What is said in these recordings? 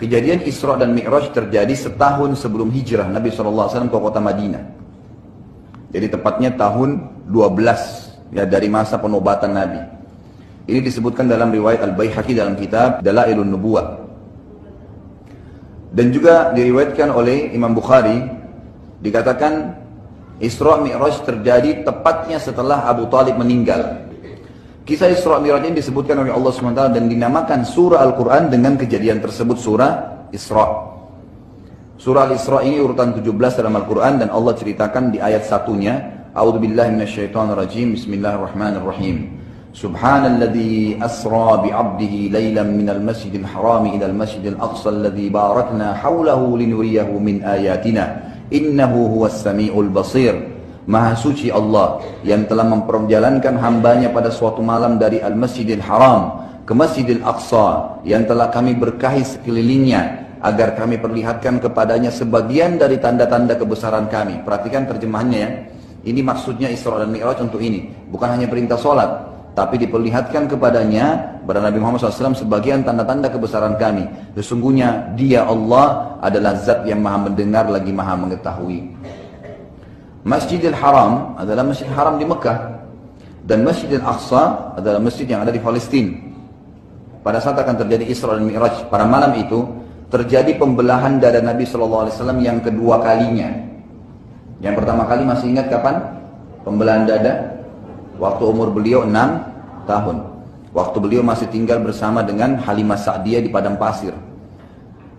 Kejadian Isra dan Mi'raj terjadi setahun sebelum hijrah Nabi SAW ke kota Madinah. Jadi tepatnya tahun 12 ya dari masa penobatan Nabi. Ini disebutkan dalam riwayat Al-Baihaqi dalam kitab Dalailun Nubuwah. Dan juga diriwayatkan oleh Imam Bukhari, dikatakan Isra Mi'raj terjadi tepatnya setelah Abu Talib meninggal. Kisah Isra Mi'raj ini disebutkan oleh Allah SWT dan dinamakan surah Al-Quran dengan kejadian tersebut, surah Isra. Surah Al-Isra ini urutan 17 dalam Al-Quran dan Allah ceritakan di ayat satunya, A'udzubillahi minasyaitonirrajim, Bismillahirrahmanirrahim. Subhanalladzi asra bi'abdihi laylan minal masjidil harami ilal masjidil aqsa alladzi barakna hawlahu linuriyahu min ayatina innahu huwas sami'ul basir. Maha suci Allah yang telah memperjalankan hambanya pada suatu malam dari Al-Masjidil Haram ke Masjidil Aqsa yang telah kami berkahi sekelilingnya agar kami perlihatkan kepadanya sebagian dari tanda-tanda kebesaran kami. Perhatikan terjemahannya ya. Ini maksudnya Isra dan Mi'raj untuk ini. Bukan hanya perintah sholat, tapi diperlihatkan kepadanya kepada Nabi Muhammad SAW sebagian tanda-tanda kebesaran kami. Sesungguhnya dia Allah adalah zat yang maha mendengar lagi maha mengetahui. Masjidil Haram adalah masjid haram di Mekah. Dan Masjidil Aqsa adalah masjid yang ada di Palestina. Pada saat akan terjadi Isra dan Mi'raj, pada malam itu terjadi pembelahan dada Nabi SAW yang kedua kalinya. Yang pertama kali masih ingat kapan? Pembelahan dada? Waktu umur beliau 6 tahun. Waktu beliau masih tinggal bersama dengan Halimah Sa'diyah di padang pasir.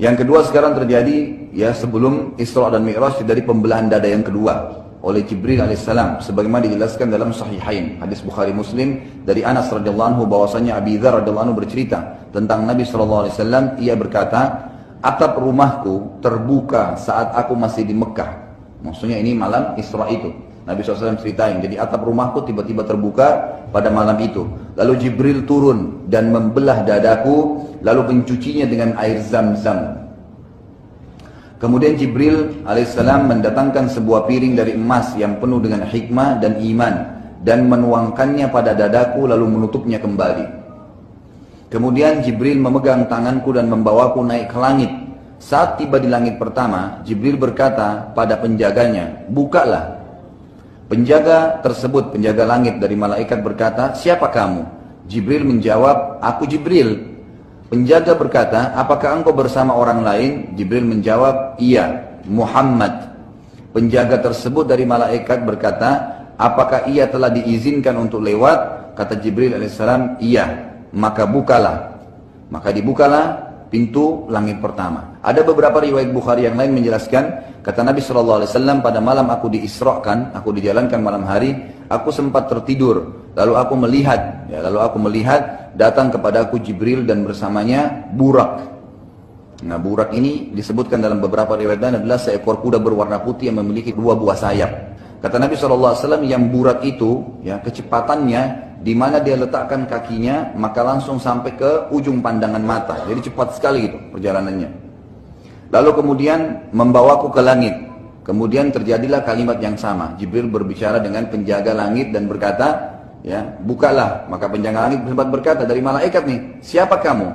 Yang kedua sekarang terjadi ya sebelum Isra dan Mi'raj dari pembelahan dada yang kedua oleh Jibril alaihissalam, sebagaimana dijelaskan dalam Sahihain hadis Bukhari Muslim dari Anas radhiyallahu anhu bahwasanya Abi Dzar radhiyallahu anhu bercerita tentang Nabi SAW. Ia berkata, atap rumahku terbuka saat aku masih di Mekah. Maksudnya ini malam Isra itu. Nabi SAW ceritain, jadi atap rumahku tiba-tiba terbuka pada malam itu. Lalu Jibril turun dan membelah dadaku, lalu mencucinya dengan air Zam-Zam. Kemudian Jibril alaihissalam mendatangkan sebuah piring dari emas yang penuh dengan hikmah dan iman dan menuangkannya pada dadaku lalu menutupnya kembali. Kemudian Jibril memegang tanganku dan membawaku naik ke langit. Saat tiba di langit pertama, Jibril berkata pada penjaganya, bukalah. Penjaga tersebut, penjaga langit dari malaikat berkata, siapa kamu? Jibril menjawab, aku Jibril. Penjaga berkata, apakah engkau bersama orang lain? Jibril menjawab, iya, Muhammad. Penjaga tersebut dari malaikat berkata, apakah ia telah diizinkan untuk lewat? Kata Jibril alaihissalam, iya. Maka bukalah. Maka dibukalah pintu langit pertama. Ada beberapa riwayat Bukhari yang lain menjelaskan, kata Nabi SAW, pada malam aku diisrakan, aku dijalankan malam hari, aku sempat tertidur. Lalu aku melihat datang kepadaku Jibril dan bersamanya burak. Nah, burak ini disebutkan dalam beberapa riwayat lain adalah seekor kuda berwarna putih yang memiliki 2 buah sayap. Kata Nabi SAW, yang burak itu, ya kecepatannya di mana dia letakkan kakinya, maka langsung sampai ke ujung pandangan mata. Jadi cepat sekali gitu perjalanannya. Lalu kemudian membawaku ke langit. Kemudian terjadilah kalimat yang sama. Jibril berbicara dengan penjaga langit dan berkata, ya, bukalah. Maka penjaga langit sempat berkata, dari malaikat nih, siapa kamu?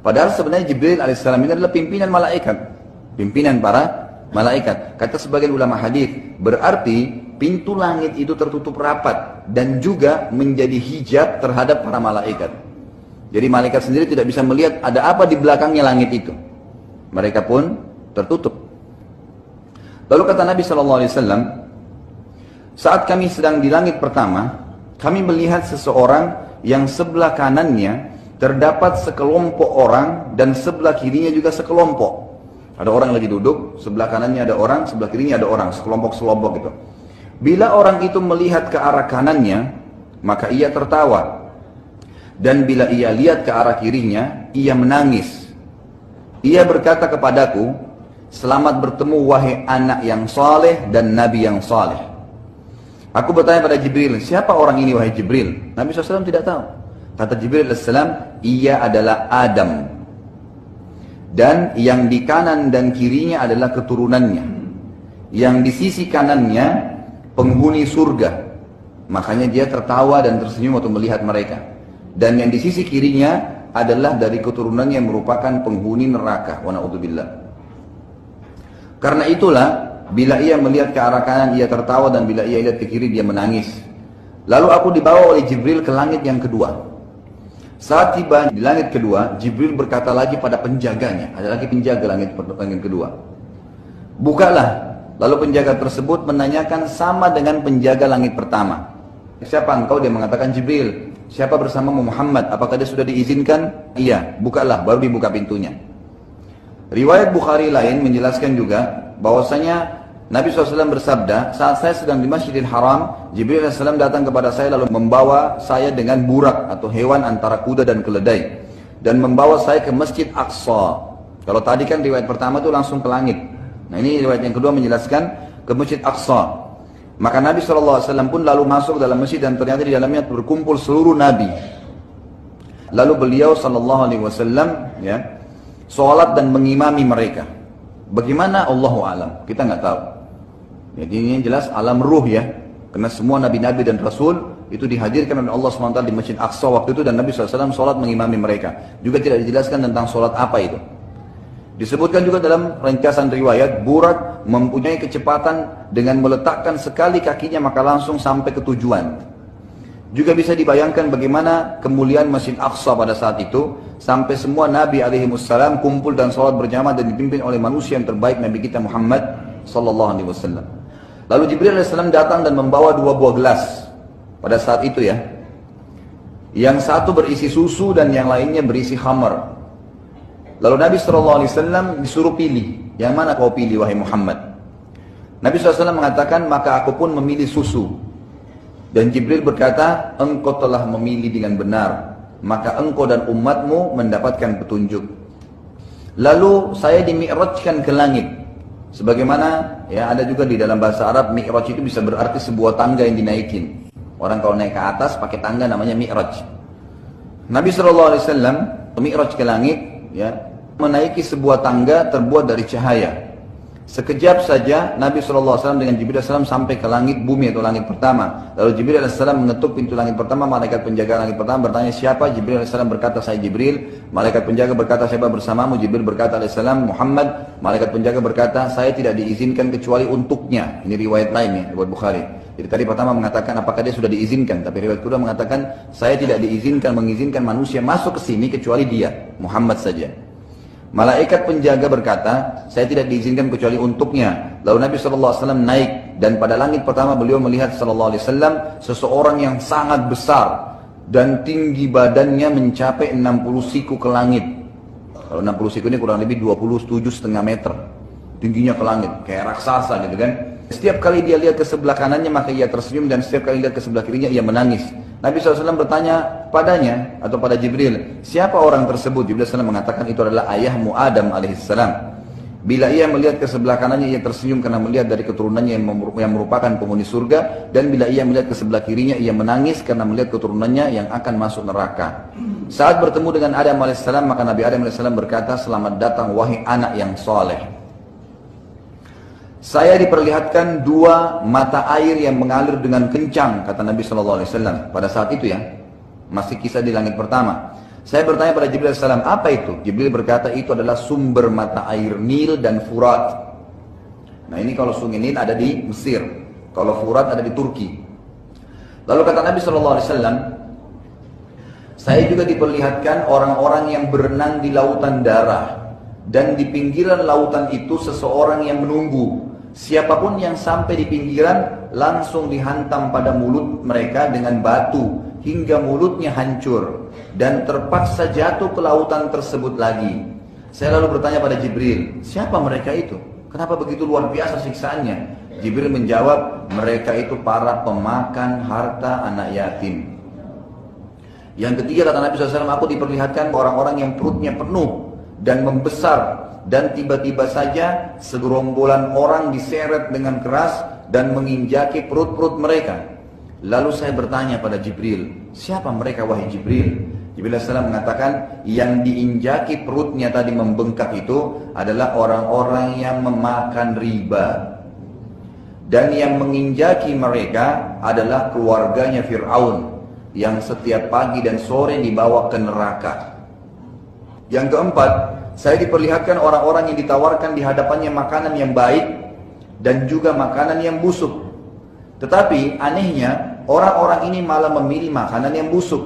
Padahal sebenarnya Jibril alaihissalam ini adalah pimpinan malaikat, pimpinan para malaikat. Kata sebagian ulama hadis, berarti pintu langit itu tertutup rapat dan juga menjadi hijab terhadap para malaikat. Jadi malaikat sendiri tidak bisa melihat ada apa di belakangnya langit itu. Mereka pun tertutup. Lalu kata Nabi SAW, saat kami sedang di langit pertama, kami melihat seseorang yang sebelah kanannya terdapat sekelompok orang dan sebelah kirinya juga sekelompok. Ada orang lagi duduk, sebelah kanannya ada orang, sebelah kirinya ada orang, sekelompok-sekelompok gitu. Bila orang itu melihat ke arah kanannya, maka ia tertawa. Dan bila ia lihat ke arah kirinya, ia menangis. Ia berkata kepadaku, selamat bertemu wahai anak yang saleh dan nabi yang saleh. Aku bertanya pada Jibril, siapa orang ini wahai Jibril? Nabi SAW tidak tahu. Kata Jibril AS, ia adalah Adam. Dan yang di kanan dan kirinya adalah keturunannya. Yang di sisi kanannya penghuni surga. Makanya dia tertawa dan tersenyum waktu melihat mereka. Dan yang di sisi kirinya adalah dari keturunannya yang merupakan penghuni neraka. Wa na'udzubillah. Karena itulah, bila ia melihat ke arah kanan ia tertawa, dan bila ia lihat ke kiri dia menangis. Lalu aku dibawa oleh Jibril ke langit yang kedua. Saat tiba di langit kedua, Jibril berkata lagi pada penjaganya, ada lagi penjaga langit kedua. Bukalah. Lalu penjaga tersebut menanyakan sama dengan penjaga langit pertama. Siapa engkau? Dia mengatakan Jibril. Siapa bersamamu? Muhammad. Apakah dia sudah diizinkan? Iya. Bukalah. Baru dibuka pintunya. Riwayat Bukhari lain menjelaskan juga bahwasanya Nabi SAW bersabda, saat saya sedang di Masjidil Haram, Jibril AS datang kepada saya lalu membawa saya dengan burak atau hewan antara kuda dan keledai, dan membawa saya ke Masjid Aqsa. Kalau tadi kan riwayat pertama itu langsung ke langit. Nah ini riwayat yang kedua menjelaskan ke Masjid Aqsa. Maka Nabi SAW pun lalu masuk dalam masjid dan ternyata di dalamnya berkumpul seluruh Nabi. Lalu beliau SAW ya, sholat dan mengimami mereka. Bagaimana? Allahu alam, kita nggak tahu. Jadi ini jelas alam ruh ya, karena semua nabi-nabi dan rasul itu dihadirkan oleh Allah SWT di Masjid Aqsa waktu itu, dan Nabi SAW sholat mengimami mereka. Juga tidak dijelaskan tentang sholat apa itu. Disebutkan juga dalam ringkasan riwayat, burak mempunyai kecepatan dengan meletakkan sekali kakinya maka langsung sampai ke tujuan. Juga bisa dibayangkan bagaimana kemuliaan Masjid Aqsa pada saat itu, sampai semua Nabi alaihimussalam kumpul dan sholat berjamaah dan dipimpin oleh manusia yang terbaik, Nabi kita Muhammad sallallahu alaihi wasallam. Lalu Jibril alaihissalam datang dan membawa 2 buah gelas pada saat itu ya. Yang satu berisi susu dan yang lainnya berisi khamar. Lalu Nabi SAW disuruh pilih, yang mana kau pilih wahai Muhammad? Nabi SAW mengatakan, maka aku pun memilih susu. Dan Jibril berkata, engkau telah memilih dengan benar, maka engkau dan umatmu mendapatkan petunjuk. Lalu saya dimi'rajkan ke langit. Sebagaimana ya ada juga di dalam bahasa Arab, mi'raj itu bisa berarti sebuah tangga yang dinaikin. Orang kalau naik ke atas pakai tangga namanya mi'raj. Nabi SAW mi'raj ke langit ya, menaiki sebuah tangga terbuat dari cahaya. Sekejap saja Nabi SAW dengan Jibril AS sampai ke langit bumi atau langit pertama. Lalu Jibril AS mengetuk pintu langit pertama. Malaikat penjaga langit pertama bertanya, siapa? Jibril AS berkata, saya Jibril. Malaikat penjaga berkata, siapa bersamamu? Jibril berkata alaihissalam, Muhammad. Malaikat penjaga berkata, saya tidak diizinkan kecuali untuknya. Ini riwayat lain ya, riwayat Bukhari. Jadi tadi pertama mengatakan apakah dia sudah diizinkan, tapi riwayat kedua mengatakan saya tidak mengizinkan manusia masuk ke sini kecuali dia, Muhammad saja. Malaikat penjaga berkata, saya tidak diizinkan kecuali untuknya. Lalu Nabi SAW naik, dan pada langit pertama beliau melihat SAW seseorang yang sangat besar dan tinggi badannya mencapai 60 siku ke langit. Kalau 60 siku ini kurang lebih 27,5 meter tingginya ke langit, kayak raksasa gitu kan. Setiap kali dia lihat ke sebelah kanannya maka ia tersenyum, dan setiap kali lihat ke sebelah kirinya ia menangis. Nabi SAW bertanya padanya atau pada Jibril, siapa orang tersebut? Jibril SAW mengatakan itu adalah ayahmu Adam alaihissalam. Bila ia melihat ke sebelah kanannya ia tersenyum karena melihat dari keturunannya yang merupakan penghuni surga, dan bila ia melihat ke sebelah kirinya ia menangis karena melihat keturunannya yang akan masuk neraka. Saat bertemu dengan Adam alaihissalam maka Nabi Adam alaihissalam berkata, selamat datang wahai anak yang soleh. Saya diperlihatkan 2 mata air yang mengalir dengan kencang, kata Nabi SAW pada saat itu ya, masih kisah di langit pertama. Saya bertanya pada Jibril AS, apa itu? Jibril berkata itu adalah sumber mata air Nil dan Furat. Nah ini kalau sungai Nil ada di Mesir, kalau Furat ada di Turki. Lalu kata Nabi SAW, saya juga diperlihatkan orang-orang yang berenang di lautan darah, dan di pinggiran lautan itu seseorang yang menunggu. Siapapun yang sampai di pinggiran langsung dihantam pada mulut mereka dengan batu hingga mulutnya hancur dan terpaksa jatuh ke lautan tersebut lagi. Saya lalu bertanya pada Jibril, siapa mereka itu? Kenapa begitu luar biasa siksaannya? Jibril menjawab, mereka itu para pemakan harta anak yatim. Yang ketiga kata Nabi SAW, aku diperlihatkan orang-orang yang perutnya penuh dan membesar, dan tiba-tiba saja segerombolan orang diseret dengan keras dan menginjaki perut-perut mereka. Lalu saya bertanya pada Jibril, siapa mereka wahai Jibril? Jibril AS mengatakan, yang diinjaki perutnya tadi membengkak itu adalah orang-orang yang memakan riba, dan yang menginjaki mereka adalah keluarganya Fir'aun yang setiap pagi dan sore dibawa ke neraka. Yang keempat, saya diperlihatkan orang-orang yang ditawarkan di hadapannya makanan yang baik dan juga makanan yang busuk. Tetapi anehnya, orang-orang ini malah memilih makanan yang busuk.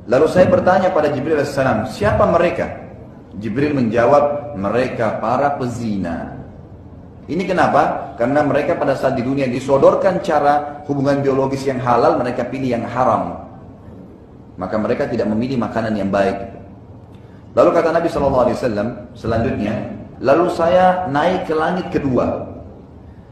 Lalu saya bertanya pada Jibril AS, siapa mereka? Jibril menjawab, mereka para pezina. Ini kenapa? Karena mereka pada saat di dunia disodorkan cara hubungan biologis yang halal, mereka pilih yang haram. Maka mereka tidak memilih makanan yang baik. Lalu kata Nabi SAW selanjutnya, lalu saya naik ke langit kedua.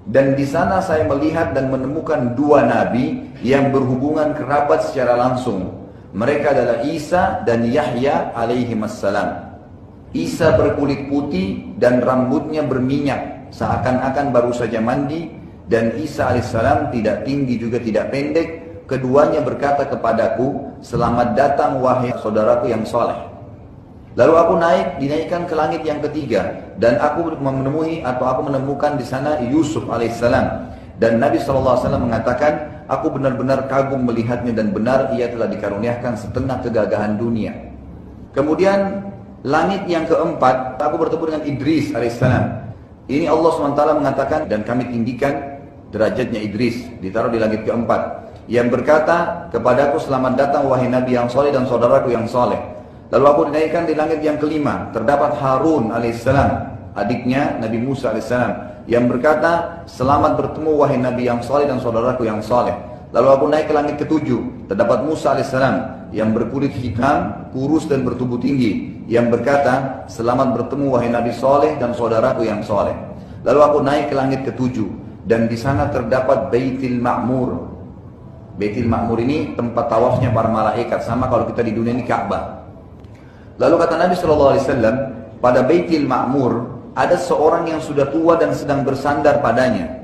Dan di sana saya melihat dan menemukan dua nabi yang berhubungan kerabat secara langsung. Mereka adalah Isa dan Yahya alaihimassalam. Isa berkulit putih dan rambutnya berminyak, seakan-akan baru saja mandi. Dan Isa alaihissalam tidak tinggi juga tidak pendek. Keduanya berkata kepadaku, selamat datang wahai saudaraku yang soleh. Lalu aku dinaikkan ke langit yang ketiga, dan aku menemukan di sana Yusuf alaihissalam. Dan Nabi SAW mengatakan, aku benar-benar kagum melihatnya dan benar ia telah dikaruniakan setengah kegagahan dunia. Kemudian langit yang keempat, aku bertemu dengan Idris alaihissalam. Ini Allah SWT mengatakan, dan kami tinggikan derajatnya Idris, ditaruh di langit keempat, yang berkata kepadaku, selamat datang wahai Nabi yang soleh dan saudaraku yang soleh. Lalu aku dinaikkan di langit yang kelima, terdapat Harun alaihissalam, adiknya Nabi Musa alaihissalam, yang berkata, selamat bertemu wahai Nabi yang soleh dan saudaraku yang soleh. Lalu aku naik ke langit ketujuh, terdapat Musa alaihissalam, yang berkulit hitam, kurus dan bertubuh tinggi, yang berkata, selamat bertemu wahai Nabi soleh dan saudaraku yang soleh. Lalu aku naik ke langit ketujuh, dan di sana terdapat Baitul Ma'mur. Baitul Ma'mur ini tempat tawafnya para malaikat, sama kalau kita di dunia ini Ka'bah. Lalu kata Nabi SAW, pada Baitul Ma'mur ada seorang yang sudah tua dan sedang bersandar padanya.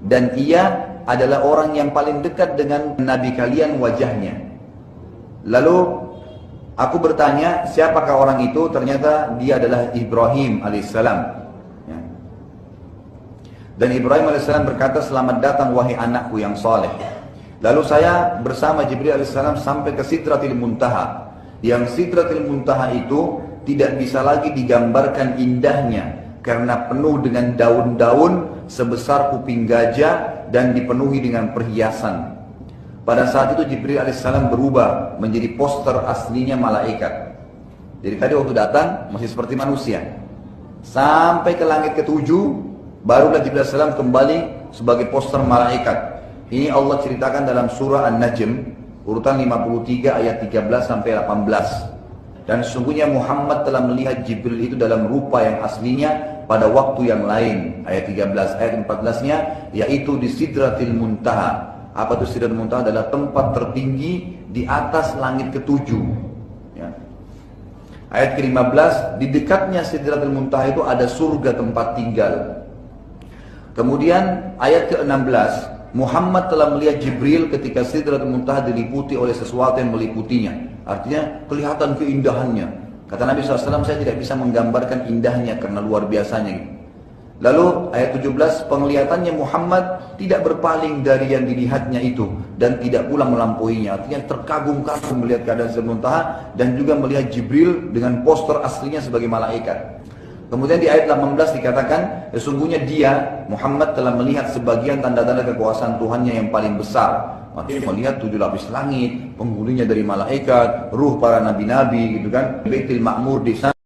Dan ia adalah orang yang paling dekat dengan Nabi kalian wajahnya. Lalu aku bertanya, siapakah orang itu? Ternyata dia adalah Ibrahim alaihissalam. Ya. Dan Ibrahim alaihissalam berkata, selamat datang wahai anakku yang soleh. Lalu saya bersama Jibril alaihissalam sampai ke Sidratil Muntaha. Yang Sidratil Muntaha itu tidak bisa lagi digambarkan indahnya, karena penuh dengan daun-daun sebesar kuping gajah dan dipenuhi dengan perhiasan. Pada saat itu Jibril alaihissalam berubah menjadi poster aslinya malaikat. Jadi tadi waktu datang masih seperti manusia. Sampai ke langit ketujuh, barulah Jibril alaihissalam kembali sebagai poster malaikat. Ini Allah ceritakan dalam surah An-Najm, urutan 53 ayat 13 sampai 18. Dan sesungguhnya Muhammad telah melihat Jibril itu dalam rupa yang aslinya pada waktu yang lain. Ayat 13, ayat 14-nya yaitu di Sidratil Muntaha. Apa itu Sidratil Muntaha? Adalah tempat tertinggi di atas langit ketujuh. Ya. Ayat ke-15, di dekatnya Sidratil Muntaha itu ada surga tempat tinggal. Kemudian ayat ke-16, Muhammad telah melihat Jibril ketika Sidratul Muntaha diliputi oleh sesuatu yang meliputinya. Artinya kelihatan keindahannya. Kata Nabi SAW, saya tidak bisa menggambarkan indahnya karena luar biasanya. Lalu ayat 17, penglihatannya Muhammad tidak berpaling dari yang dilihatnya itu dan tidak pula melampauinya. Artinya terkagum-kagum melihat keadaan Sidratul Muntaha dan juga melihat Jibril dengan poster aslinya sebagai malaikat. Kemudian di ayat 18 dikatakan, sesungguhnya dia, Muhammad telah melihat sebagian tanda-tanda kekuasaan Tuhannya yang paling besar. Maksudnya melihat 7 lapis langit, penghulunya dari malaikat, ruh para nabi-nabi gitu kan. Baitul Ma'mur di sana.